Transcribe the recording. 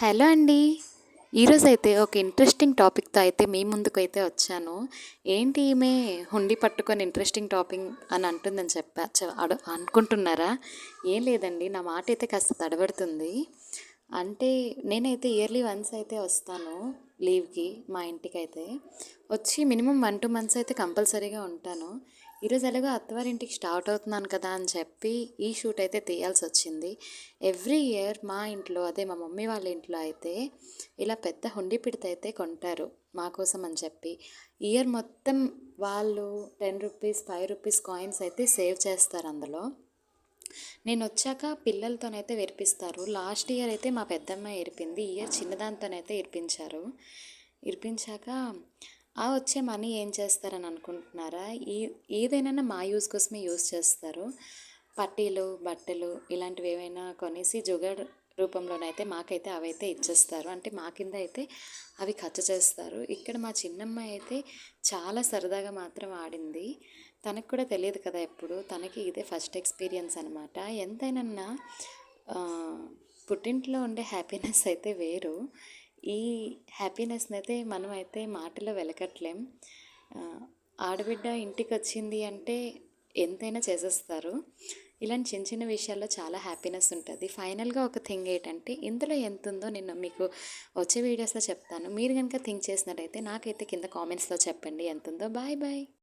Hello అండి. ఈరోజైతే ఒక ఇంట్రెస్టింగ్ టాపిక్‌తో అయితే మీ ముందుకైతే వచ్చాను. ఏంటి ఈమె హుండీ పట్టుకొని ఇంట్రెస్టింగ్ టాపిక్ అని అంటుందని చెప్పా అనుకుంటున్నారా? ఏం లేదండి. నా మాటైతే కాస్త తడబడుతుంది. అంటే నేనైతే ఇయర్లీ వన్స్ అయితే వస్తాను లీవ్‌కి మా ఇంటికైతే. వచ్చి మినిమమ్ 1, 2 మంత్స్ అయితే కంపల్సరీగా ఉంటాను. ఈరోజు ఎలాగో అత్తవారింటికి స్టార్ట్ అవుతున్నాను కదా అని చెప్పి ఈ షూట్ అయితే తీయాల్సొచ్చింది. ఎవ్రీ ఇయర్ మా ఇంట్లో అదే మా మమ్మీ వాళ్ళ ఇంట్లో అయితే ఇలా పెద్ద హుండీ పిడత అయితే కొంటారు మా కోసం అని చెప్పి. ఇయర్ మొత్తం వాళ్ళు రూ. 10, రూ. 5 కాయిన్స్ అయితే సేవ్ చేస్తారు అందులో. నేనొచ్చాక పిల్లలతోనైతే విరిపిస్తారు. లాస్ట్ ఇయర్ అయితే మా పెద్దమ్మాయి ఇరిపింది. ఈ ఇయర్ చిన్నదానితోనైతే ఇరిపించారు. ఇరిపించాక ఆ వచ్చే మనీ ఏం చేస్తారని అనుకుంటున్నారా? ఏదైనా మా యూజ్ కోసమే యూజ్ చేస్తారు. పట్టీలు, బట్టలు ఇలాంటివి ఏవైనా కొనేసి జుగాడ్ రూపంలోనైతే మాకైతే అవైతే ఇచ్చేస్తారు. అంటే మా కింద అయితే అవి ఖర్చు చేస్తారు. ఇక్కడ మా చిన్నమ్మాయి అయితే చాలా సరదాగా మాత్రం ఆడింది. తనకు కూడా తెలియదు కదా ఎప్పుడు. తనకి ఇదే ఫస్ట్ ఎక్స్‌పీరియన్స్ అనమాట. ఎంతైనన్నా పుట్టింట్లో ఉండే హ్యాపీనెస్ అయితే వేరు. ఈ హ్యాపీనెస్‌నైతే మనమైతే మాటల్లో వెలకట్లేం. ఆడబిడ్డ ఇంటికొచ్చింది అంటే ఎంతైనా చేసేస్తారు. ఇలాంటి చిన్న చిన్న విషయాల్లో చాలా హ్యాపీనెస్ ఉంటది. ఫైనల్‌గా ఒక థింగ్ ఏంటంటే ఇందులో ఎంతుందో నేను మీకు వచ్చే వీడియోస్‌లో చెప్తాను. మీరు గనుక థింక్ చేసినట్టయితే నాకైతే కింద కామెంట్స్‌లో చెప్పండి ఎంతుందో. Bye bye.